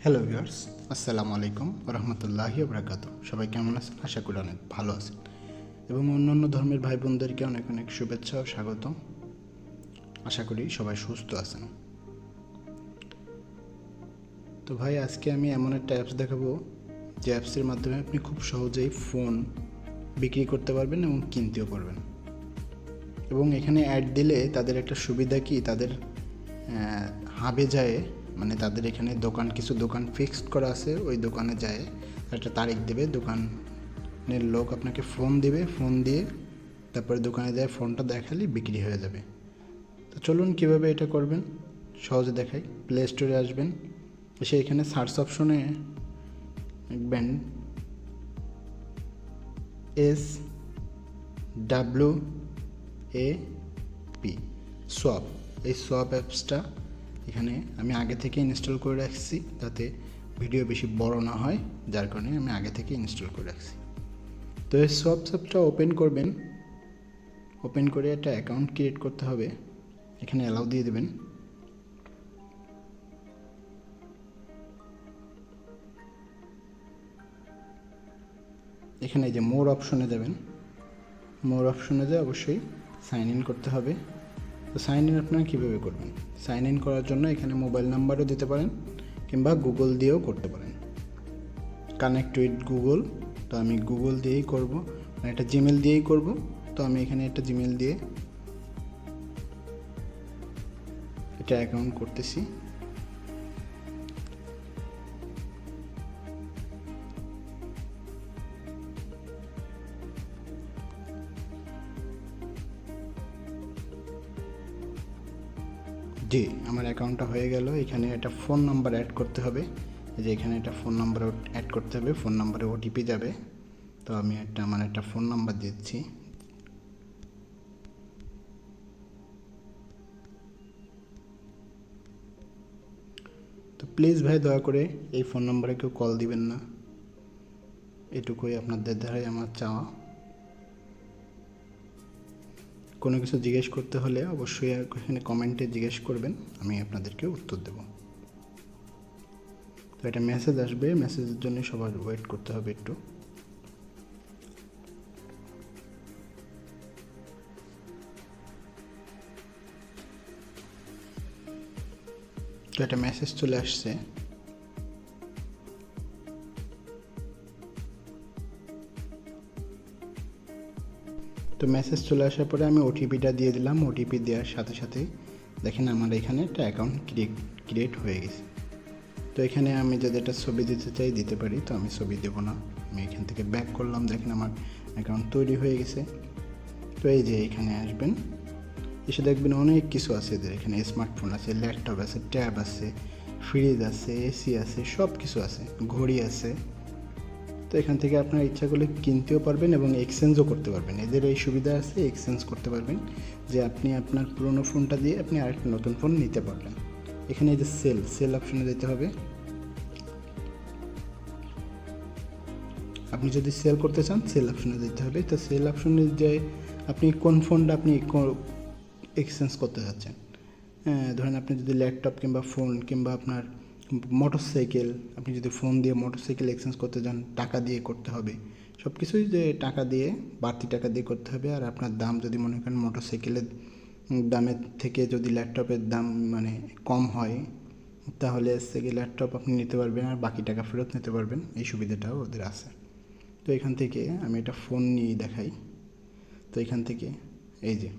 Hello viewers, আসসালামু আলাইকুম রহমতুল্লাহি বরকাত। সবাই কেমন আছেন? আশা করি অনেক ভালো আছেন এবং অন্যান্য ধর্মের ভাই বোনদেরকে অনেক অনেক শুভেচ্ছা ও স্বাগতম। আশা করি সবাই সুস্থ আছেন। তো ভাই, আজকে আমি এমন একটা অ্যাপস দেখাবো যে অ্যাপসের মাধ্যমে আপনি খুব সহজেই ফোন বিক্রি করতে পারবেন এবং কিনতেও পারবেন। এবং এখানে অ্যাড দিলে তাদের একটা সুবিধা কি, তাদের হাবে যায়, মানে তাদের এখানে কিছু দোকান ফিক্সড করা আছে, ওই দোকানে যায় একটা তারিখ দেবে, দোকানের লোক আপনাকে ফোন দিবে, ফোন দিয়ে তারপরে দোকানে যায় ফোনটা দেখালে বিক্রি হয়ে যাবে। তো চলুন কীভাবে এটা করবেন সহজে দেখাই। প্লে স্টোরে আসবেন, এসে এখানে সার্চ অপশনে লিখবেন SWAP, সোয়াপ। এই সোয়াপ অ্যাপসটা এখানে আমি আগে থেকে ইনস্টল করে রাখছি, যাতে ভিডিও বেশি বড় না হয়, যার কারণে আমি আগে থেকে ইনস্টল করে রাখছি। তো এই সোয়াপ অ্যাপটা ওপেন করবেন, ওপেন করে একটা অ্যাকাউন্ট ক্রিয়েট করতে হবে। এখানে অ্যালাউ দিয়ে দেবেন। এখানে যে মোর অপশনে যাবেন, মোর অপশনে যে অবশ্যই সাইন ইন করতে হবে। তো সাইন ইন আপনারা কীভাবে করবেন? সাইন ইন করার জন্য এখানে মোবাইল নাম্বারও দিতে পারেন কিংবা গুগল দিয়েও করতে পারেন, কানেক্ট উইথ গুগল। তো আমি গুগল দিয়েই করব, মানে একটা জিমেল দিয়েই করব। তো আমি এখানে একটা জিমেল দিয়ে এটা অ্যাকাউন্ট করতেছি। জি, আমার অ্যাকাউন্টটা হয়ে গেল। এখানে একটা ফোন নাম্বার অ্যাড করতে হবে, যে এখানে একটা ফোন নাম্বার অ্যাড করতে হবে, ফোন নাম্বারে ওটিপি যাবে। তো আমি আমার একটা ফোন নাম্বার দিচ্ছি। তো প্লিজ ভাই, দয়া করে এই ফোন নাম্বারে কেউ কল দিবেন না, এটুকুই আপনাদের দ্বারাই আমার চাওয়া। কোনো কিছু জিজ্ঞেস করতে হলে অবশ্যই এখানে কমেন্টে জিজ্ঞেস করবেন, আমি আপনাদেরকে উত্তর দেব। তো একটা মেসেজ আসবে, মেসেজের জন্য সবার ওয়েট করতে হবে একটু। তো একটা মেসেজ চলে আসছে। তো মেসেজ চলে আসার পরে আমি ওটিপিটা দিয়ে দিলাম। ওটিপি দেওয়ার সাথে সাথেই দেখেন আমার এখানে একটা অ্যাকাউন্ট ক্রিয়েট হয়ে গেছে। তো এখানে আমি যদি একটা ছবি দিতে চাই দিতে পারি, তো আমি ছবি দেবো না। আমি এখান থেকে ব্যাক করলাম, দেখেন আমার অ্যাকাউন্ট তৈরি হয়ে গেছে। তো এই যে এখানে আসবেন, এসে দেখবেন অনেক কিছু আছে এদের এখানে। স্মার্টফোন আছে, ল্যাপটপ আছে, ট্যাব আছে, ফ্রিজ আছে, এসি আছে, সব কিছু আছে, ঘড়ি আছে। তো এখান থেকে আপনার ইচ্ছা করলে কিনতেও পারবেন এবং এক্সচেঞ্জও করতে পারবেন। এদের এই সুবিধা আছে, এক্সচেঞ্জ করতে পারবেন, যে আপনি আপনার পুরনো ফোনটা দিয়ে আপনি আরেকটা নতুন ফোন নিতে পারবেন। এখানে এই যে সেল অপশনে যেতে হবে। আপনি যদি সেল করতে চান সেল অপশনে যেতে হবে। তো সেল অপশনে যে আপনি কোন ফোনটা আপনি এক্সচেঞ্জ করতে চাচ্ছেন, ধরেন আপনি যদি ল্যাপটপ কিংবা ফোন কিংবা আপনার মোটরসাইকেল, আপনি যদি ফোন দিয়ে মোটরসাইকেল এক্সচেঞ্জ করতে চান, টাকা দিয়ে করতে হবে। সব কিছুই যে টাকা দিয়ে, বাড়তি টাকা দিয়ে করতে হবে। আর আপনার দাম যদি মনে করেন মোটরসাইকেলের দামের থেকে যদি ল্যাপটপের দাম মানে কম হয়, তাহলে থেকে ল্যাপটপ আপনি নিতে পারবেন আর বাকি টাকা ফেরত নিতে পারবেন। এই সুবিধাটাও ওদের আছে। তো এখান থেকে আমি একটা ফোন নিয়ে দেখাই। তো এখান থেকে এই যে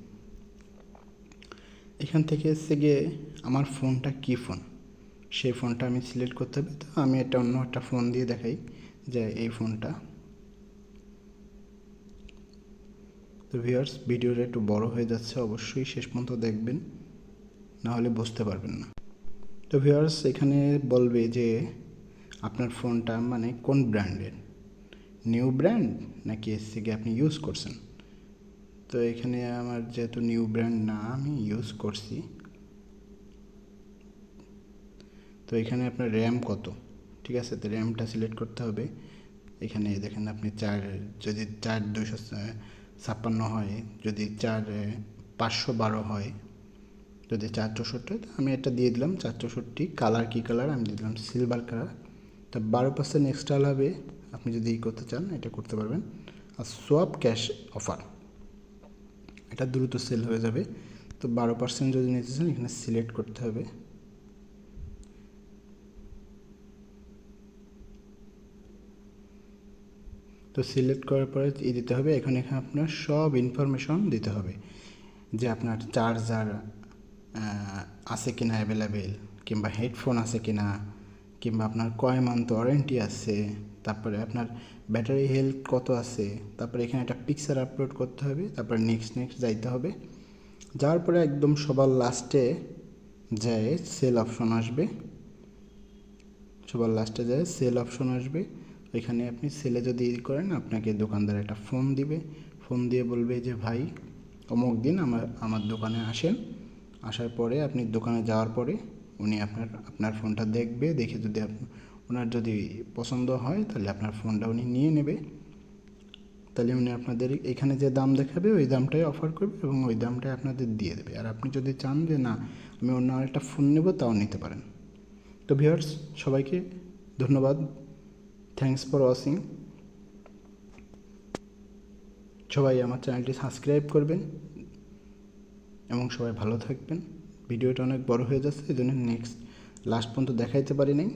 এখান থেকে এসে গিয়ে আমার ফোনটা কী ফোন, সেই ফোনটা আমি সিলেক্ট করতে হবে। তো আমি অন্য একটা ফোন দিয়ে দেখাই যে এই ফোনটা। তো ভিউয়ার্স, ভিডিওটা একটু বড় হয়ে যাচ্ছে, অবশ্যই শেষ পর্যন্ত দেখবেন, না হলে বুঝতে পারবেন না। তো ভিউয়ার্স, এখানে বলবে যে আপনার ফোনটা মানে কোন ব্র্যান্ডের, নিউ ব্র্যান্ড নাকি এর থেকে আপনি ইউজ করছেন। তো এখানে আমার যেহেতু নিউ ব্র্যান্ড না, আমি ইউজ করছি। তো এখানে আপনার র্যাম কত, ঠিক আছে, তো র্যামটা সিলেক্ট করতে হবে। এখানে দেখেন আপনি যদি 4 256 হয়, যদি 512 হয়, যদি 464 হয় আমি এটা দিয়ে দিলাম 464। কালার কী কালার, আমি দিয়ে দিলাম সিলভার কালার। তো 12% এক্সট্রা লাভে আপনি যদি করতে চান এটা করতে পারবেন। আর সোয়াপ ক্যাশ অফার, এটা দ্রুত সেল হয়ে যাবে। তো 12% যদি নিতে চান এখানে সিলেক্ট করতে হবে। তো সিলেক্ট করার পরে দিতে হবে এখানে আপনার সব ইনফরমেশন দিতে হবে, যে আপনার চার্জার আছে কিনা অ্যাভেলেবেল, কিংবা হেডফোন আছে কিনা, কিংবা আপনার কয় মান্থ ওয়ারেন্টি আছে, তারপরে আপনার ব্যাটারি হেলথ কত আছে, তারপরে এখানে একটা পিকচার আপলোড করতে হবে, তারপরে নেক্সট যাইতে হবে। যাওয়ার পরে একদম সবার লাস্টে যায় সেল অপশন আসবে, সবার লাস্টে যায় সেল অপশন আসবে। ওইখানে আপনি সেলে যদি করেন আপনাকে দোকানদার একটা ফোন দিবে, ফোন দিয়ে বলবে যে ভাই অমুক দিন আমার দোকানে আসেন। আসার পরে আপনি দোকানে যাওয়ার পরে উনি আপনার ফোনটা দেখবে, দেখে যদি ওনার যদি পছন্দ হয় তাহলে আপনার ফোনটা উনি নিয়ে নেবে। তাহলে উনি আপনাদের এখানে যে দাম দেখাবে ওই দামটাই অফার করবে এবং ওই দামটাই আপনাদের দিয়ে দেবে। আর আপনি যদি চান যে না আমি অন্য আরেকটা ফোন নেব, তাও নিতে পারেন। তো ভিউয়ার্স, সবাইকে ধন্যবাদ, থ্যাঙ্কস ফর ওয়াচিং। সবাই আমার চ্যানেলটি সাবস্ক্রাইব করবেন এবং সবাই ভালো থাকবেন। ভিডিওটা অনেক বড় হয়ে যাচ্ছে, এই জন্য লাস্ট পর্যন্ত দেখাইতে পারি নাই।